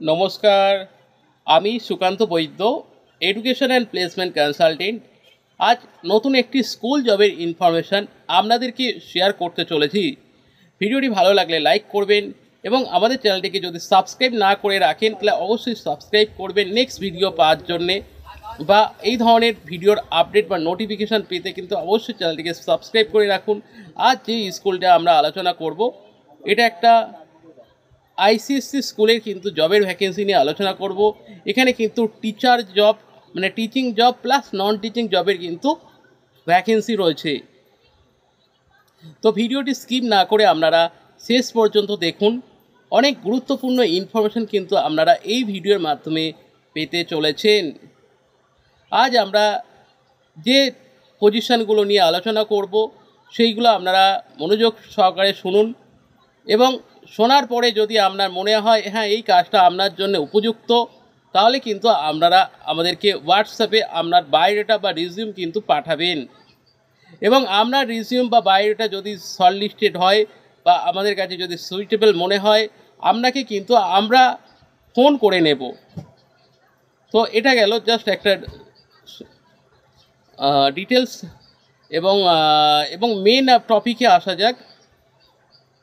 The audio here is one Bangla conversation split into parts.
নমস্কার, আমি সুকান্ত বৈদ্য, এডুকেশন অ্যান্ড প্লেসমেন্ট কনসালটেন্ট। আজ নতুন একটি স্কুল জবের ইনফরমেশান আপনাদেরকে শেয়ার করতে চলেছি। ভিডিওটি ভালো লাগলে লাইক করবেন এবং আমাদের চ্যানেলটিকে যদি সাবস্ক্রাইব না করে রাখেন তাহলে অবশ্যই সাবস্ক্রাইব করবেন নেক্সট ভিডিও পাওয়ার জন্যে, বা এই ধরনের ভিডিওর আপডেট বা নোটিফিকেশান পেতে কিন্তু অবশ্যই চ্যানেলটিকে সাবস্ক্রাইব করে রাখুন। আজ যে স্কুলটা আমরা আলোচনা করব, এটা একটা আইসিএসসি স্কুলের কিন্তু জবের ভ্যাকেন্সি নিয়ে আলোচনা করব। এখানে কিন্তু টিচার জব মানে teaching job plus non teaching জবের কিন্তু ভ্যাকেন্সি রয়েছে। তো ভিডিওটি স্কিপ না করে আপনারা শেষ পর্যন্ত দেখুন। অনেক গুরুত্বপূর্ণ ইনফরমেশন কিন্তু আপনারা এই ভিডিওর মাধ্যমে পেতে চলেছেন। আজ আমরা যে পজিশনগুলো নিয়ে আলোচনা করব সেইগুলো আপনারা মনোযোগ সহকারে শুনুন, এবং শোনার পরে যদি আপনার মনে হয় হ্যাঁ এই কাজটা আপনার জন্য উপযুক্ত, তাহলে কিন্তু আপনারা আমাদেরকে হোয়াটসঅ্যাপে আপনার বায়োডাটা বা রিজিউম কিন্তু পাঠাবেন। এবং আপনার রিজিউম বা বায়োডাটা যদি শর্টলিস্টেড হয় বা আমাদের কাছে যদি সুইটেবল মনে হয়, আপনাকে কিন্তু আমরা ফোন করে নেব। তো এটা গেল জাস্ট একটা ডিটেলস, এবং মেন টপিকে আসা যাক।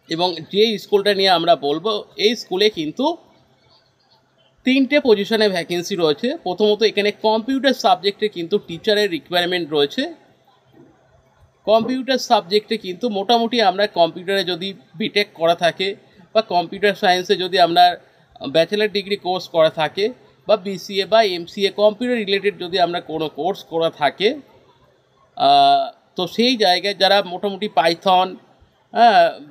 এবং যে স্কুলটা নিয়ে আমরা বলবো, এই স্কুলে কিন্তু 3টে পজিশনে ভ্যাকেন্সি রয়েছে। প্রথমত এখানে কম্পিউটার সাবজেক্টে কিন্তু টিচারের রিকোয়ারমেন্ট রয়েছে। কম্পিউটার সাবজেক্টে কিন্তু মোটামুটি আমরা কম্পিউটারে যদি বিটেক করা থাকে বা কম্পিউটার সায়েন্সে যদি আপনার ব্যাচেলার ডিগ্রি কোর্স করা থাকে বা বিসিএ বা এমসিএ কম্পিউটার রিলেটেড যদি আমরা কোনো কোর্স করা থাকে, তো সেই জায়গায় যারা মোটামুটি পাইথন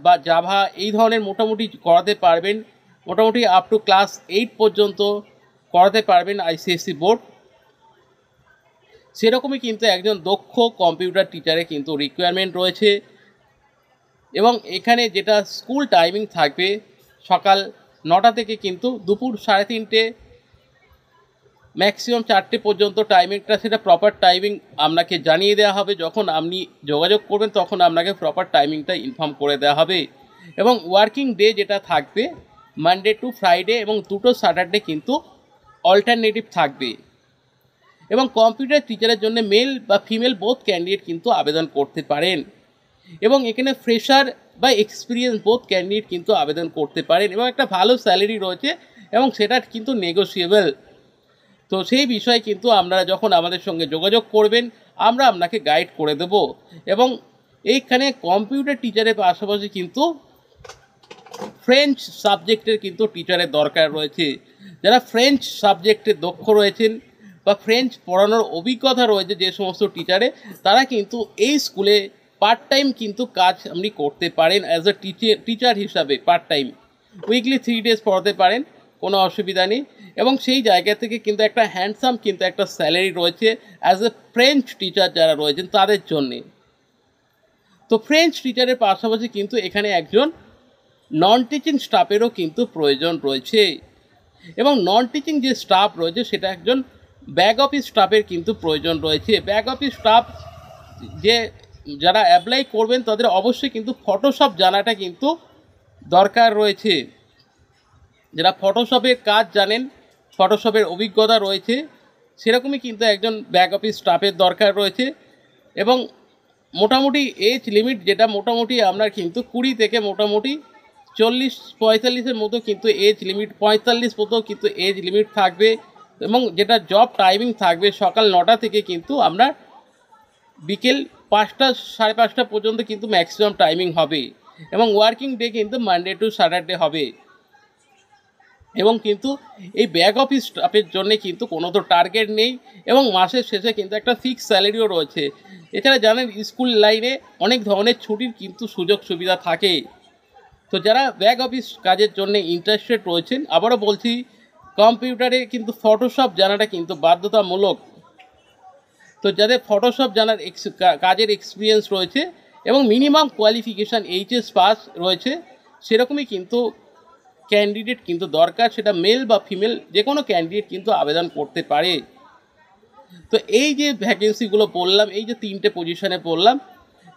বা জাভা এই ধরনের মোটামুটি করাতে পারবেন, মোটামুটি আপ টু ক্লাস 8 পর্যন্ত করাতে পারবেন আইসিএসসি বোর্ড, সেরকমই কিন্তু একজন দক্ষ কম্পিউটার টিচারে কিন্তু রিকোয়ারমেন্ট রয়েছে। এবং এখানে যেটা স্কুল টাইমিং থাকবে সকাল 9টা থেকে কিন্তু দুপুর 3:30 ম্যাক্সিমাম 4টে পর্যন্ত টাইমিংটা, সেটা প্রপার টাইমিং আপনাকে জানিয়ে দেওয়া হবে। যখন আপনি যোগাযোগ করবেন তখন আপনাকে প্রপার টাইমিংটা ইনফর্ম করে দেওয়া হবে। এবং ওয়ার্কিং ডে যেটা থাকবে মানডে টু ফ্রাইডে, এবং 2টো স্যাটারডে কিন্তু অল্টারনেটিভ থাকবে। এবং কম্পিউটার টিচারের জন্য মেল বা ফিমেল বোথ ক্যান্ডিডেট কিন্তু আবেদন করতে পারেন। এবং এখানে ফ্রেশার বা এক্সপিরিয়েন্স বোথ ক্যান্ডিডেট কিন্তু আবেদন করতে পারেন, এবং একটা ভালো স্যালারি রয়েছে এবং সেটা কিন্তু নেগোশিয়েবল। তো সেই বিষয়ে কিন্তু আপনারা যখন আমাদের সঙ্গে যোগাযোগ করবেন আমরা আপনাকে গাইড করে দেব। এবং এইখানে কম্পিউটার টিচারের পাশাপাশি কিন্তু ফ্রেঞ্চ সাবজেক্টের কিন্তু টিচারের দরকার রয়েছে। যারা ফ্রেঞ্চ সাবজেক্টে দক্ষ রয়েছেন বা ফ্রেঞ্চ পড়ানোর অভিজ্ঞতা রয়েছে যে সমস্ত টিচারে, তারা কিন্তু এই স্কুলে পার্ট টাইম কিন্তু কাজ আপনি করতে পারেন অ্যাজ এ টিচার হিসাবে। পার্ট টাইম উইকলি 3 ডেজ পড়াতে পারেন, কোনো অসুবিধা নেই। এবং সেই জায়গা থেকে কিন্তু একটা হ্যান্ডসাম কিন্তু একটা স্যালারি রয়েছে অ্যাজ এ ফ্রেঞ্চ টিচার যারা রয়েছেন তাদের জন্যে। তো ফ্রেঞ্চ টিচারের পাশাপাশি কিন্তু এখানে একজন নন টিচিং স্টাফেরও কিন্তু প্রয়োজন রয়েছে। এবং নন টিচিং যে স্টাফ রয়েছে সেটা একজন ব্যাক অফিস স্টাফের কিন্তু প্রয়োজন রয়েছে। ব্যাক অফিস স্টাফ যে যারা অ্যাপ্লাই করবেন তাদের অবশ্যই কিন্তু ফটোশপ জানাটা কিন্তু দরকার রয়েছে। যারা ফটোশপের কাজ জানেন, ফটোশপের অভিজ্ঞতা রয়েছে, সেরকমই কিন্তু একজন ব্যাক অফিস স্টাফের দরকার রয়েছে। এবং মোটামুটি এজ লিমিট যেটা মোটামুটি আপনার কিন্তু 20 থেকে মোটামুটি 40-45-এর মতো কিন্তু এজ লিমিট, 45 মতো কিন্তু এজ লিমিট থাকবে। এবং যেটা জব টাইমিং থাকবে সকাল 9টা থেকে কিন্তু আপনার বিকেল 5টা 5:30 পর্যন্ত কিন্তু ম্যাক্সিমাম টাইমিং হবে। এবং ওয়ার্কিং ডে কিন্তু মানডে টু স্যাটারডে হবে। এবং কিন্তু এই ব্যাক অফিস স্টাফের জন্যে কিন্তু কোনো তো টার্গেট নেই, এবং মাসের শেষে কিন্তু একটা ফিক্স স্যালারিও রয়েছে। এছাড়া জানেন স্কুল লাইনে অনেক ধরনের ছুটির কিন্তু সুযোগ সুবিধা থাকে। তো যারা ব্যাক অফিস কাজের জন্য ইন্টারেস্টেড রয়েছেন, আবারও বলছি কম্পিউটারে কিন্তু ফটোশপ জানাটা কিন্তু বাধ্যতামূলক। তো যাদের ফটোশপ জানার কাজের এক্সপিরিয়েন্স রয়েছে এবং মিনিমাম কোয়ালিফিকেশান এইচএস পাস রয়েছে, সেরকমই কিন্তু ক্যান্ডিডেট কিন্তু দরকার। সেটা মেল বা ফিমেল যে কোনো ক্যান্ডিডেট কিন্তু আবেদন করতে পারে। তো এই যে ভ্যাকেন্সিগুলো বললাম, এই যে 3টে পজিশনে বললাম,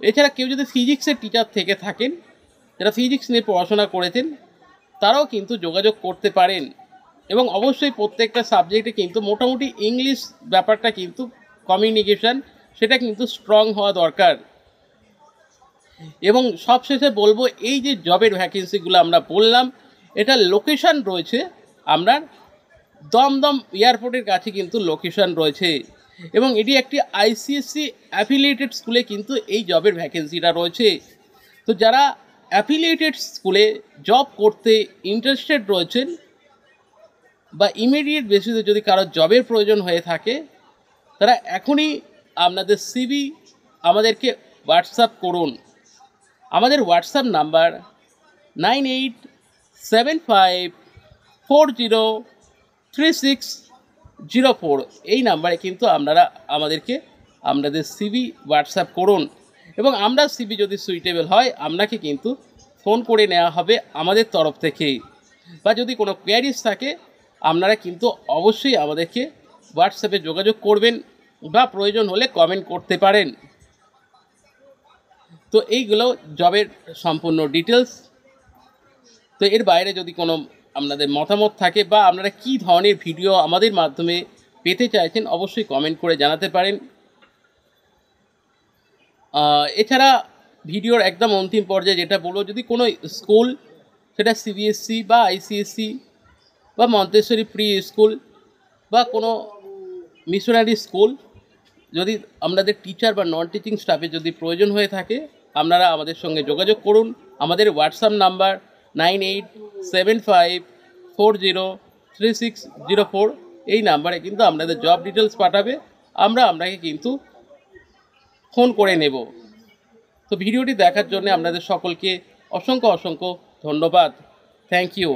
এছাড়া কেউ যদি ফিজিক্সের টিচার থেকে থাকেন, যারা ফিজিক্স নিয়ে পড়াশোনা করেছেন, তারাও কিন্তু যোগাযোগ করতে পারেন। এবং অবশ্যই প্রত্যেকটা সাবজেক্টে কিন্তু মোটামুটি ইংলিশ ব্যাপারটা কিন্তু কমিউনিকেশান সেটা কিন্তু স্ট্রং হওয়া দরকার। এবং সবশেষে বলবো, এই যে জবের ভ্যাকেন্সিগুলো আমরা বললাম, এটা লোকেশান রয়েছে আপনার দমদম এয়ারপোর্টের কাছে কিন্তু লোকেশান রয়েছে, এবং এটি একটি আইসিএসসি অ্যাফিলিয়েটেড স্কুলে কিন্তু এই জবের ভ্যাকেন্সিটা রয়েছে। তো যারা অ্যাফিলিয়েটেড স্কুলে জব করতে ইন্টারেস্টেড রয়েছেন বা ইমিডিয়েট বেসিসে যদি কারো জবের প্রয়োজন হয়ে থাকে, তারা এখনই আপনাদের সিভি আমাদেরকে হোয়াটসঅ্যাপ করুন। আমাদের হোয়াটসঅ্যাপ নাম্বার 9875403604। এই নাম্বারে কিন্তু আপনারা আমাদেরকে আপনাদের সিভি হোয়াটসঅ্যাপ করুন, এবং আমরা সিভি যদি সুইটেবল হয় আপনাকে কিন্তু ফোন করে নেওয়া হবে আমাদের তরফ থেকে। বা যদি কোনো কোয়ারিজ থাকে আপনারা কিন্তু অবশ্যই আমাদেরকে হোয়াটসঅ্যাপে যোগাযোগ করবেন বা প্রয়োজন হলে কমেন্ট করতে পারেন। তো এইগুলো জবের সম্পূর্ণ ডিটেলস। তো এর বাইরে যদি কোনো আপনাদের মতামত থাকে বা আপনারা কী ধরনের ভিডিও আমাদের মাধ্যমে পেতে চাইছেন, অবশ্যই কমেন্ট করে জানাতে পারেন। এছাড়া ভিডিওর একদম অন্তিম পর্যায়ে যেটা বলবো, যদি কোনো স্কুল, সেটা সিবিএসসি বা আইসিএসসি বা মন্তেশ্বরী প্রি স্কুল বা কোনো মিশনারি স্কুল, যদি আপনাদের টিচার বা নন টিচিং স্টাফের যদি প্রয়োজন হয়ে থাকে, আপনারা আমাদের সঙ্গে যোগাযোগ করুন। আমাদের হোয়াটসঅ্যাপ নাম্বার 9875403604। এই নাম্বারে কিন্তু আপনাদের জব ডিটেলস পাঠাবে, আপনাকে কিন্তু ফোন করে নেব। তো ভিডিওটি দেখার জন্য আপনাদের সকলকে অসংখ্য ধন্যবাদ। Thank you.